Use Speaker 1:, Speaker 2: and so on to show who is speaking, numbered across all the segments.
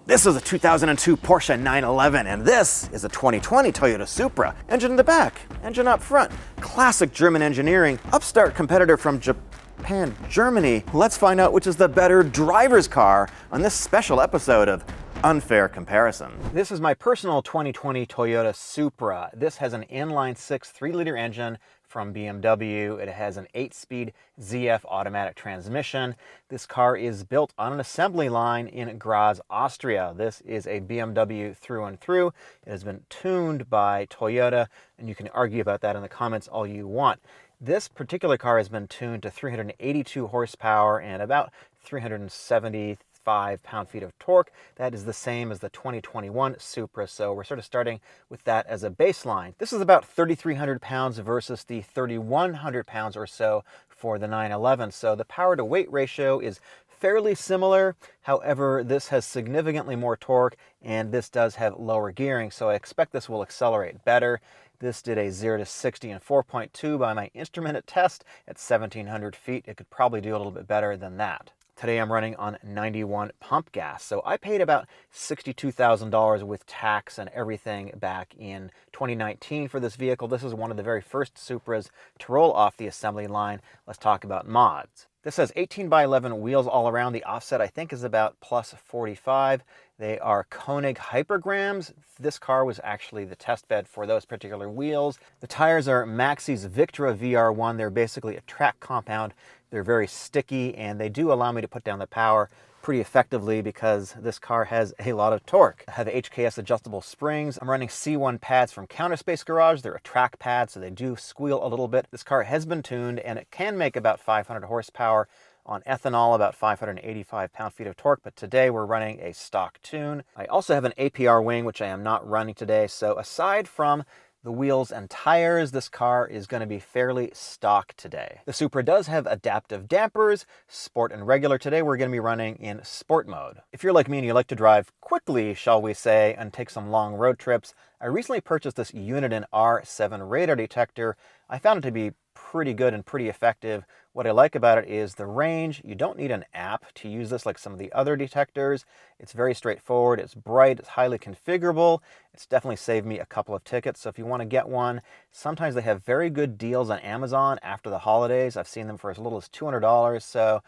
Speaker 1: This is a 2002 Porsche 911, and this is a 2020 Toyota Supra. Engine in the back, engine up front. Classic German engineering, upstart competitor from Japan, Germany. Let's find out which is the better driver's car on this special episode of Unfair Comparison. This is my personal 2020 Toyota Supra. This has an inline 6 3-liter engine from BMW. It has an 8-speed ZF automatic transmission. This car is built on an assembly line in Graz, Austria. This is a BMW through and through. It has been tuned by Toyota, and you can argue about that in the comments all you want. This particular car has been tuned to 382 horsepower and about 375 pound-feet of torque. That is the same as the 2021 Supra, so we're sort of starting with that as a baseline. This is about 3,300 pounds versus the 3,100 pounds or so for the 911, so the power-to-weight ratio is fairly similar. However, this has significantly more torque, and this does have lower gearing, so I expect this will accelerate better. This did a 0 to 60 in 4.2 by my instrumented test at 1,700 feet. It could probably do a little bit better than that. Today I'm running on 91 pump gas, so I paid about $62,000 with tax and everything back in 2019 for this vehicle. This is one of the very first Supras to roll off the assembly line. Let's talk about mods. This has 18 by 11 wheels all around. The offset I think is about plus 45. They are Koenig Hypergrams. This car was actually the test bed for those particular wheels. The tires are Maxi's Victra VR1. They're basically a track compound. They're very sticky, and they do allow me to put down the power pretty effectively because this car has a lot of torque. I have HKS adjustable springs. I'm running C1 pads from Counterspace Garage. They're a track pad, so they do squeal a little bit. This car has been tuned, and it can make about 500 horsepower on ethanol, about 585 pound-feet of torque, but today we're running a stock tune. I also have an APR wing, which I am not running today, so aside from the wheels and tires, this car is going to be fairly stock today. The Supra does have adaptive dampers, sport and regular. Today we're going to be running in sport mode. If you're like me and you like to drive quickly, shall we say, and take some long road trips, I recently purchased this Uniden R7 radar detector. I found it to be pretty good and pretty effective. What I like about it is the range. You don't need an app to use this like some of the other detectors. It's very straightforward. It's bright. It's highly configurable. It's definitely saved me a couple of tickets. So if you want to get one, sometimes they have very good deals on Amazon after the holidays. I've seen them for as little as $200. So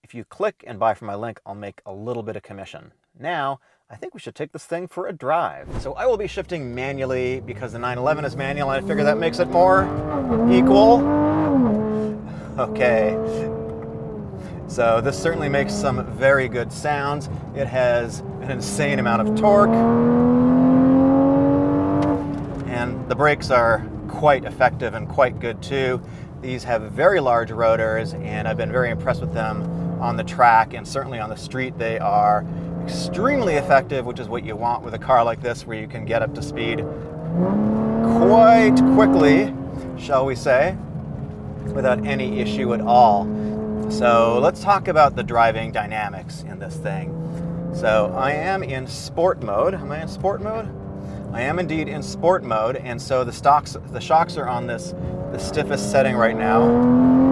Speaker 1: if you click and buy from my link, I'll make a little bit of commission. Now, I think we should take this thing for a drive. So I will be shifting manually because the 911 is manual, and I figure that makes it more equal. Okay. So this certainly makes some very good sounds. It has an insane amount of torque. And the brakes are quite effective and quite good too. These have very large rotors, and I've been very impressed with them on the track, and certainly on the street they are extremely effective, which is what you want with a car like this, where you can get up to speed quite quickly, shall we say, without any issue at all. So let's talk about the driving dynamics in this thing. So I am in sport mode. Am I in sport mode? I am indeed in sport mode, and so the shocks are on the stiffest setting right now.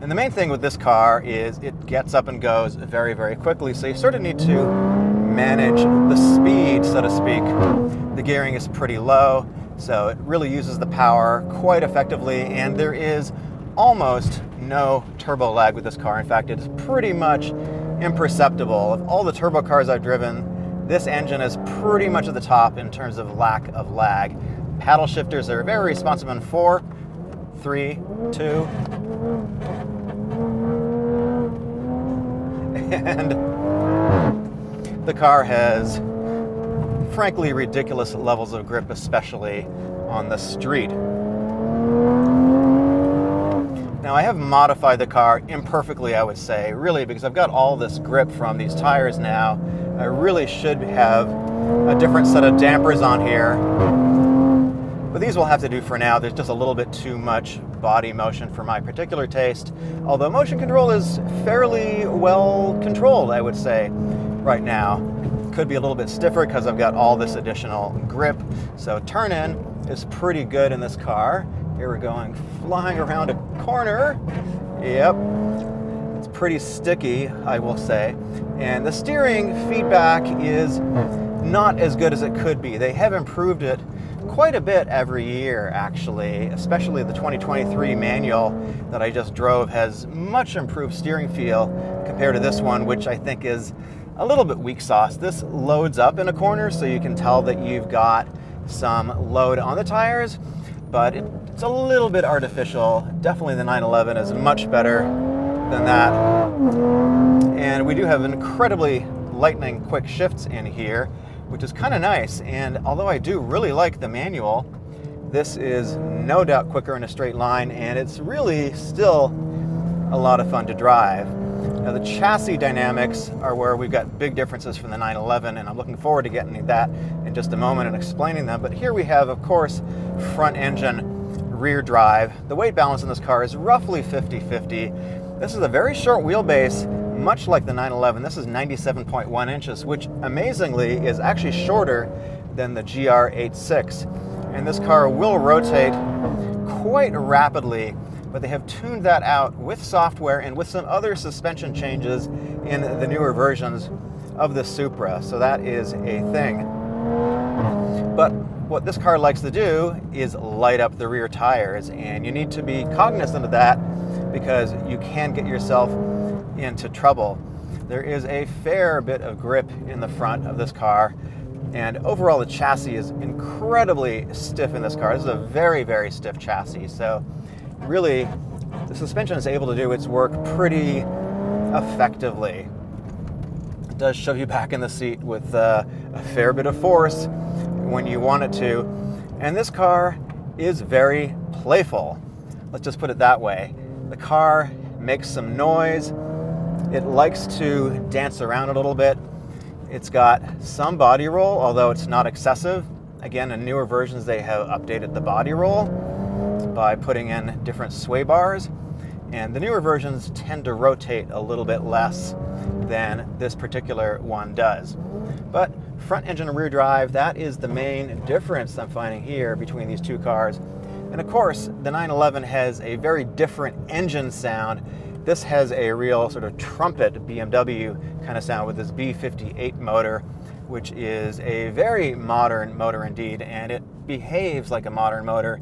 Speaker 1: And the main thing with this car is it gets up and goes very, very quickly, so you sort of need to manage the speed, so to speak. The gearing is pretty low, so it really uses the power quite effectively, and there is almost no turbo lag with this car. In fact, it is pretty much imperceptible. Of all the turbo cars I've driven, this engine is pretty much at the top in terms of lack of lag. Paddle shifters are very responsive in 4, 3, 2, and the car has frankly ridiculous levels of grip, especially on the street. Now, I have modified the car imperfectly, I would say, really, because I've got all this grip from these tires now. I really should have a different set of dampers on here, but these will have to do for now. There's just a little bit too much body motion for my particular taste, although motion control is fairly well controlled, I would say, right now. Could be a little bit stiffer because I've got all this additional grip. So turn-in is pretty good in this car. Here we're going flying around a corner. Yep. It's pretty sticky, I will say, and the steering feedback is not as good as it could be. They have improved it quite a bit every year, actually, especially the 2023 manual that I just drove has much improved steering feel compared to this one, which I think is a little bit weak sauce. This loads up in a corner, so you can tell that you've got some load on the tires, but it's a little bit artificial. Definitely the 911 is much better than that. And we do have incredibly lightning quick shifts in here, which is kind of nice. And although I do really like the manual, this is no doubt quicker in a straight line, and it's really still a lot of fun to drive. Now, the chassis dynamics are where we've got big differences from the 911, and I'm looking forward to getting to that in just a moment and explaining them. But here we have, of course, front engine, rear drive. The weight balance in this car is roughly 50-50. This is a very short wheelbase, much like the 911. This is 97.1 inches, which amazingly is actually shorter than the GR86. And this car will rotate quite rapidly, but they have tuned that out with software and with some other suspension changes in the newer versions of the Supra. So that is a thing. But what this car likes to do is light up the rear tires, and you need to be cognizant of that because you can get yourself into trouble. There is a fair bit of grip in the front of this car, and overall the chassis is incredibly stiff in this car. This is a very, very stiff chassis, so really the suspension is able to do its work pretty effectively. It does shove you back in the seat with a fair bit of force when you want it to, and this car is very playful. Let's just put it that way. The car makes some noise. It likes to dance around a little bit. It's got some body roll, although it's not excessive. Again, in newer versions, they have updated the body roll by putting in different sway bars. And the newer versions tend to rotate a little bit less than this particular one does. But front engine and rear drive, that is the main difference I'm finding here between these two cars. And of course, the 911 has a very different engine sound. This has a real sort of trumpet BMW kind of sound with this B58 motor, which is a very modern motor indeed, and it behaves like a modern motor.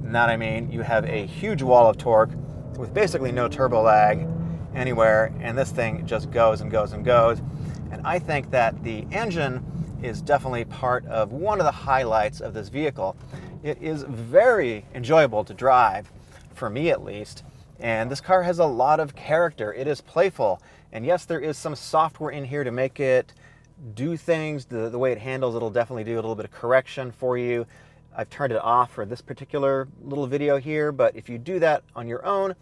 Speaker 1: That I mean, you have a huge wall of torque with basically no turbo lag anywhere, and this thing just goes and goes and goes. And I think that the engine is definitely part of one of the highlights of this vehicle. It is very enjoyable to drive, for me at least, and this car has a lot of character. It is playful, and yes, there is some software in here to make it do things the way it handles. It'll definitely do a little bit of correction for you. I've turned it off for this particular little video here, but if you do that on your own,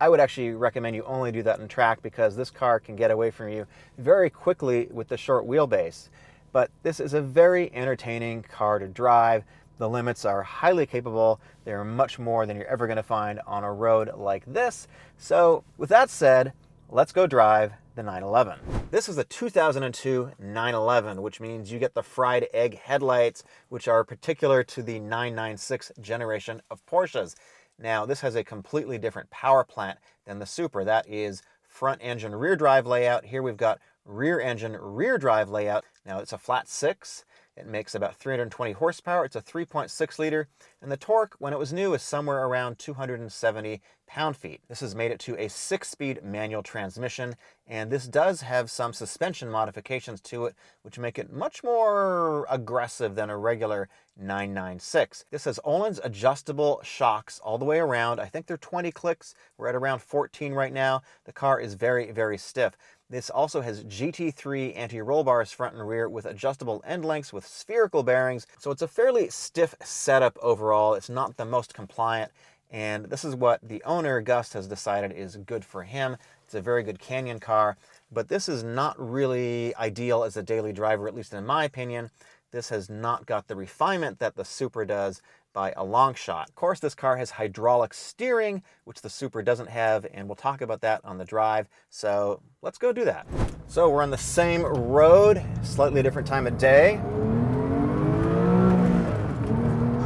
Speaker 1: I would actually recommend you only do that in track, because this car can get away from you very quickly with the short wheelbase. But this is a very entertaining car to drive. The limits are highly capable. They're much more than you're ever going to find on a road like this. So with that said, let's go drive the 911. This is a 2002 911, which means you get the fried egg headlights, which are particular to the 996 generation of Porsches. Now, this has a completely different power plant than the Supra. That is front engine rear drive layout. Here we've got rear engine rear drive layout. Now, it's a flat 6. It makes about 320 horsepower. It's a 3.6 liter, and the torque, when it was new, is somewhere around 270 pound-feet. This has made it to a 6-speed manual transmission, and this does have some suspension modifications to it, which make it much more aggressive than a regular 996. This has Öhlins adjustable shocks all the way around. I think they're 20 clicks. We're at around 14 right now. The car is very, very stiff. This also has GT3 anti-roll bars front and rear with adjustable end lengths with spherical bearings. So it's a fairly stiff setup overall. It's not the most compliant, and this is what the owner, Gus, has decided is good for him. It's a very good canyon car, but this is not really ideal as a daily driver, at least in my opinion. This has not got the refinement that the Supra does by a long shot. Of course, this car has hydraulic steering, which the Supra doesn't have, and we'll talk about that on the drive. So let's go do that. So we're on the same road, slightly different time of day.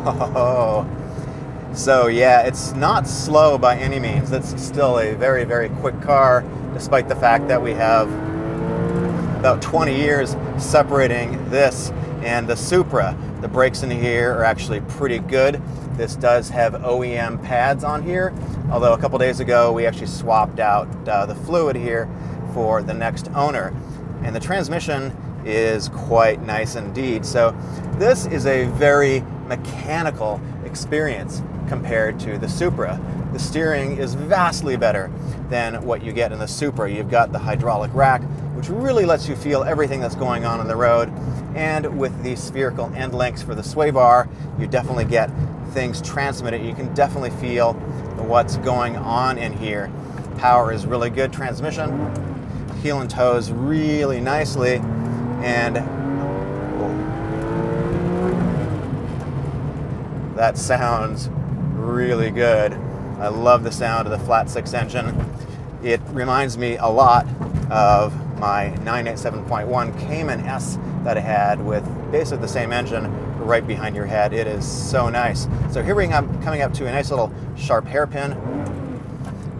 Speaker 1: Oh, So yeah, it's not slow by any means. It's still a very, very quick car, despite the fact that we have about 20 years separating this and the Supra. The brakes in here are actually pretty good. This does have OEM pads on here, although a couple days ago we actually swapped out the fluid here for the next owner. And the transmission is quite nice indeed. So this is a very mechanical experience compared to the Supra. The steering is vastly better than what you get in the Supra. You've got the hydraulic rack, which really lets you feel everything that's going on the road. And with the spherical end links for the sway bar, you definitely get things transmitted. You can definitely feel what's going on in here. Power is really good. Transmission, heel and toes really nicely. And that sounds really good. I love the sound of the flat six engine. It reminds me a lot of my 987.1 Cayman S that I had with basically the same engine right behind your head. It is so nice. So here we are coming up to a nice little sharp hairpin.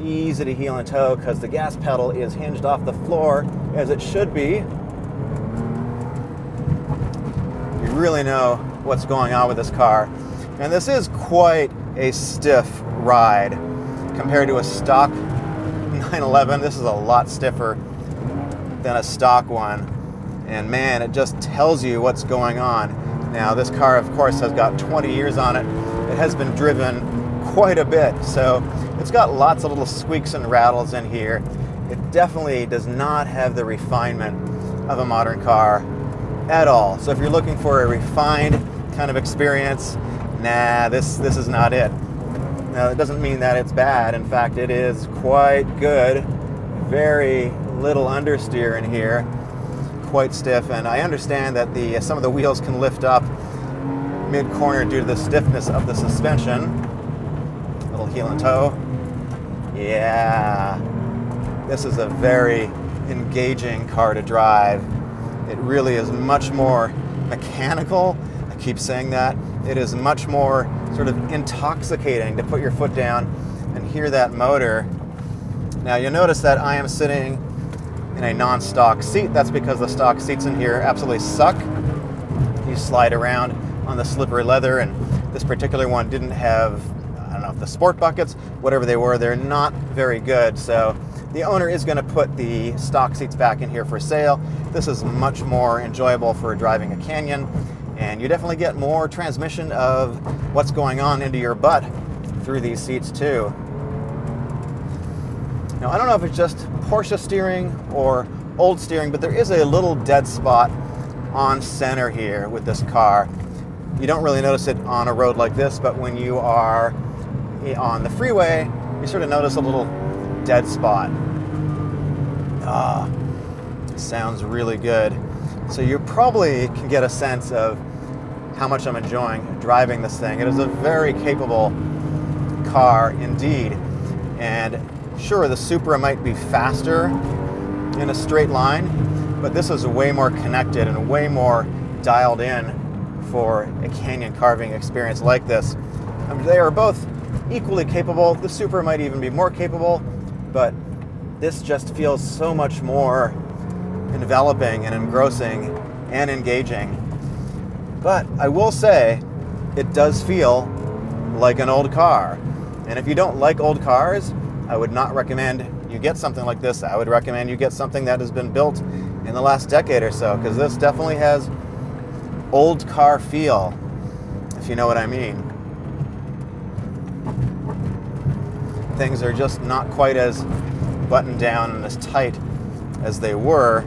Speaker 1: Easy to heel and toe because the gas pedal is hinged off the floor as it should be. You really know what's going on with this car. And this is quite a stiff ride compared to a stock 911. This is a lot stiffer than a stock one. And man, it just tells you what's going on. Now this car of course has got 20 years on it. It has been driven quite a bit, so it's got lots of little squeaks and rattles in here. It definitely does not have the refinement of a modern car at all. So if you're looking for a refined kind of experience, nah, this is not it. Now it doesn't mean that it's bad. In fact, it is quite good. Very little understeer in here. Quite stiff, and I understand that some of the wheels can lift up mid-corner due to the stiffness of the suspension. Little heel and toe. Yeah, this is a very engaging car to drive. It really is much more mechanical. I keep saying that. It is much more sort of intoxicating to put your foot down and hear that motor. Now you'll notice that I am sitting in a non-stock seat. That's because the stock seats in here absolutely suck. You slide around on the slippery leather, and this particular one didn't have, I don't know if the sport buckets, whatever they were, they're not very good. So the owner is going to put the stock seats back in here for sale. This is much more enjoyable for driving a Canyon, and you definitely get more transmission of what's going on into your butt through these seats too. Now, I don't know if it's just Porsche steering or old steering, but there is a little dead spot on center here with this car. You don't really notice it on a road like this, but when you are on the freeway, you sort of notice a little dead spot. Sounds really good. So you probably can get a sense of how much I'm enjoying driving this thing. It is a very capable car indeed. And sure, the Supra might be faster in a straight line, but this is way more connected and way more dialed in for a canyon carving experience like this. I mean, they are both equally capable. The Supra might even be more capable, but this just feels so much more enveloping and engrossing and engaging. But I will say, it does feel like an old car. And if you don't like old cars, I would not recommend you get something like this. I would recommend you get something that has been built in the last decade or so, because this definitely has old car feel, if you know what I mean. Things are just not quite as buttoned down and as tight as they were,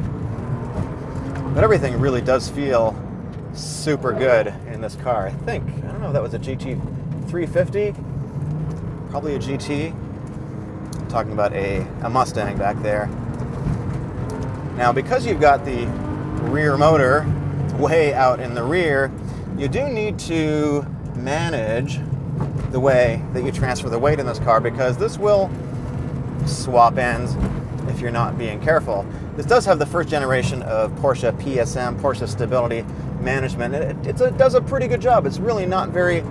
Speaker 1: but everything really does feel super good in this car. I don't know if that was a GT 350, probably a GT. I'm talking about a Mustang back there. Now, because you've got the rear motor way out in the rear, you do need to manage the way that you transfer the weight in this car, because this will swap ends if you're not being careful. This does have the first generation of Porsche PSM, Porsche Stability Management. It does a pretty good job. It's really not very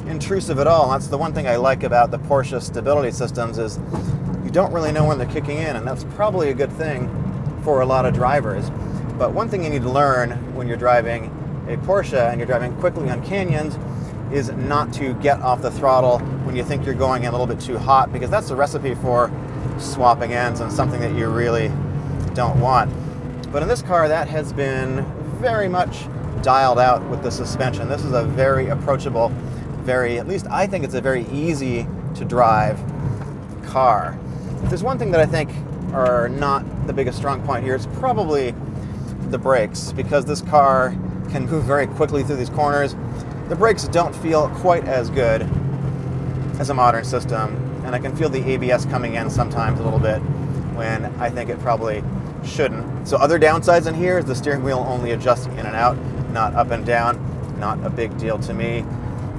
Speaker 1: intrusive at all. And that's the one thing I like about the Porsche stability systems is you don't really know when they're kicking in, and that's probably a good thing for a lot of drivers. But one thing you need to learn when you're driving a Porsche and you're driving quickly on canyons is not to get off the throttle when you think you're going in a little bit too hot, because that's the recipe for swapping ends and something that you really don't want. But in this car, that has been very much dialed out with the suspension. This is a very approachable, at least I think it's a very easy to drive car. If there's one thing that I think are not the biggest strong point here, it's probably the brakes, because this car can move very quickly through these corners. The brakes don't feel quite as good as a modern system, and I can feel the ABS coming in sometimes a little bit when I think it probably shouldn't. So other downsides in here is the steering wheel only adjusts in and out, not up and down. Not a big deal to me.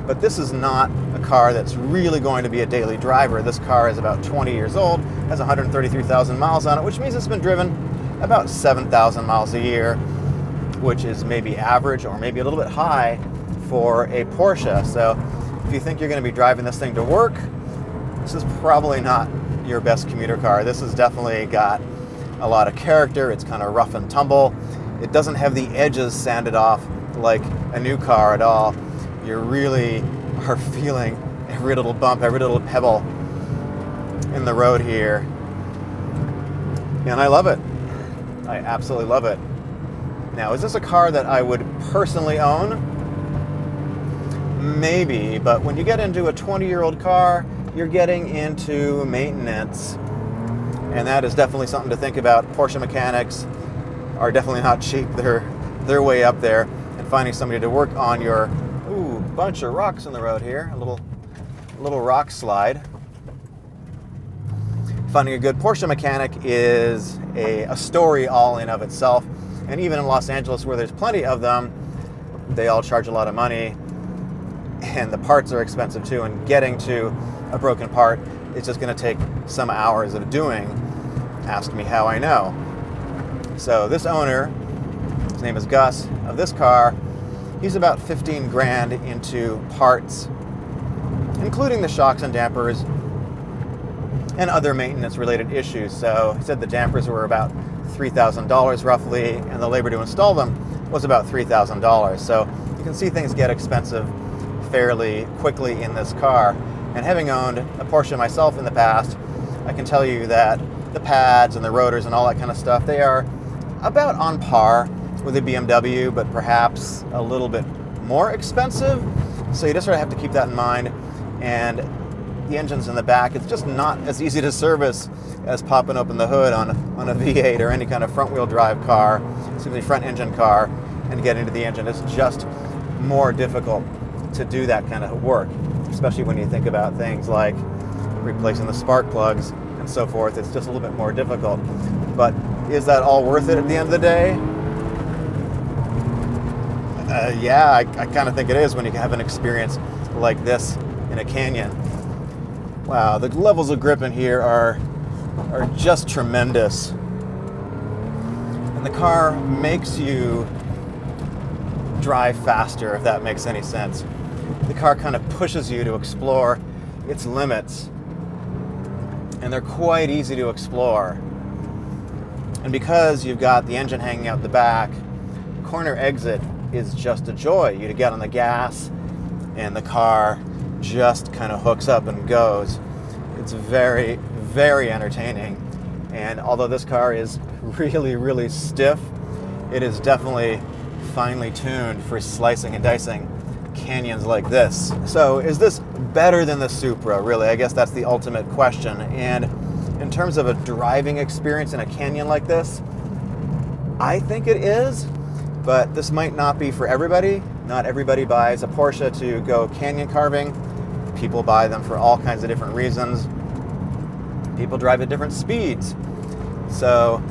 Speaker 1: But this is not a car that's really going to be a daily driver. This car is about 20 years old, has 133,000 miles on it, which means it's been driven about 7,000 miles a year, which is maybe average or maybe a little bit high for a Porsche. So if you think you're going to be driving this thing to work, this is probably not your best commuter car. This has definitely got a lot of character. It's kind of rough and tumble. It doesn't have the edges sanded off like a new car at all. You really are feeling every little bump, every little pebble in the road here. And I love it. I absolutely love it. Now, is this a car that I would personally own? Maybe, but when you get into a 20-year-old car, you're getting into maintenance. And that is definitely something to think about. Porsche mechanics are definitely not cheap. They're way up there. And finding somebody to work on your bunch of rocks in the road here, a little rock slide. Finding a good Porsche mechanic is a story all in of itself. And even in Los Angeles, where there's plenty of them, they all charge a lot of money, and the parts are expensive too. And getting to a broken part, it's just going to take some hours of doing. Ask me how I know. So this owner, his name is Gus, of this car, he's about 15 grand into parts, including the shocks and dampers and other maintenance related issues. So he said the dampers were about $3,000 roughly, and the labor to install them was about $3,000. So you can see things get expensive fairly quickly in this car. And having owned a Porsche myself in the past, I can tell you that the pads and the rotors and all that kind of stuff, they are about on par with a BMW, but perhaps a little bit more expensive. So you just sort of have to keep that in mind. And the engines in the back, it's just not as easy to service as popping open the hood on a V8 or any kind of front wheel drive car, simply front engine car, and get into the engine. It's just more difficult to do that kind of work, especially when you think about things like replacing the spark plugs and so forth. It's just a little bit more difficult. But is that all worth it at the end of the day? Yeah, I kind of think it is when you have an experience like this in a canyon. Wow, the levels of grip in here are just tremendous. And the car makes you drive faster, if that makes any sense. The car kind of pushes you to explore its limits. And they're quite easy to explore. And because you've got the engine hanging out the back, corner exit is just a joy. You get on the gas and the car just kind of hooks up and goes. It's very, very entertaining. And although this car is really, really stiff, it is definitely finely tuned for slicing and dicing canyons like this. So is this better than the Supra? Really, I guess that's the ultimate question. And in terms of a driving experience in a canyon like this, I think it is. But this might not be for everybody. Not everybody buys a Porsche to go canyon carving. People buy them for all kinds of different reasons. People drive at different speeds. So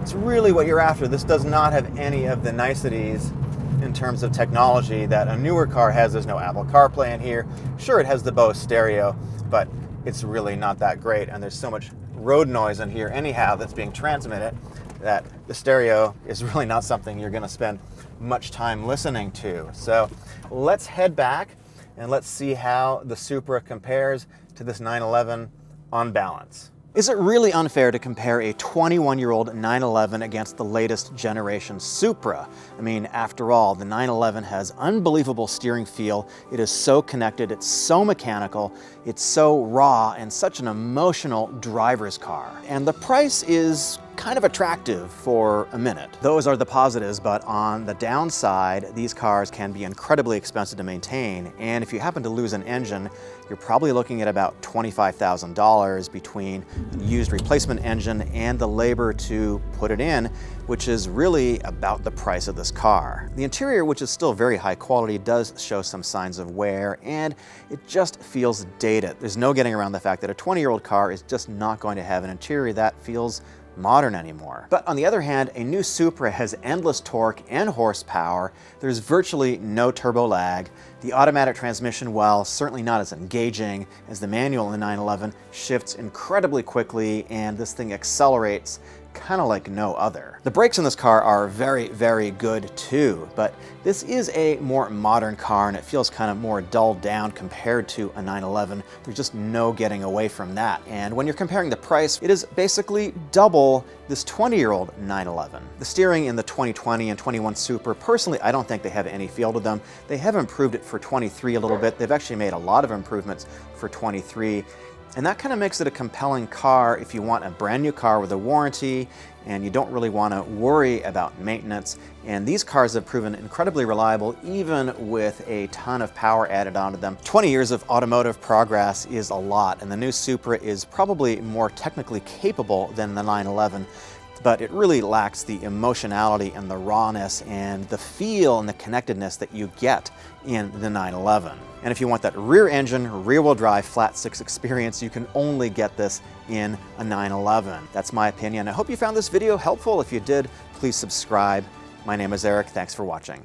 Speaker 1: it's really what you're after. This does not have any of the niceties in terms of technology that a newer car has. There's no Apple CarPlay in here. Sure, it has the Bose stereo, but it's really not that great. And there's so much road noise in here anyhow that's being transmitted that the stereo is really not something you're going to spend much time listening to. So let's head back and let's see how the Supra compares to this 911 on balance. Is it really unfair to compare a 21-year-old 911 against the latest generation Supra? I mean, after all, the 911 has unbelievable steering feel. It is so connected, it's so mechanical, it's so raw, and such an emotional driver's car. And the price is kind of attractive for a minute. Those are the positives, but on the downside, these cars can be incredibly expensive to maintain. And if you happen to lose an engine, you're probably looking at about $25,000 between a used replacement engine and the labor to put it in, which is really about the price of this car. The interior, which is still very high quality, does show some signs of wear, and it just feels dated. There's no getting around the fact that a 20-year-old car is just not going to have an interior that feels modern anymore. But on the other hand, a new Supra has endless torque and horsepower. There's virtually no turbo lag. The automatic transmission, while certainly not as engaging as the manual in the 911, shifts incredibly quickly, and this thing accelerates kind of like no other. The brakes in this car are very, very good too, but this is a more modern car and it feels kind of more dulled down compared to a 911. There's just no getting away from that. And when you're comparing the price, it is basically double this 20-year-old 911. The steering in the 2020 and 21 Supra, personally, I don't think they have any feel to them. They have improved it for 23 a little bit. They've actually made a lot of improvements for 23. And that kind of makes it a compelling car if you want a brand new car with a warranty and you don't really want to worry about maintenance. And these cars have proven incredibly reliable even with a ton of power added onto them. 20 years of automotive progress is a lot, and the new Supra is probably more technically capable than the 911. But it really lacks the emotionality and the rawness and the feel and the connectedness that you get in the 911. And if you want that rear engine, rear-wheel drive, flat six experience, you can only get this in a 911. That's my opinion. I hope you found this video helpful. If you did, please subscribe. My name is Eric. Thanks for watching.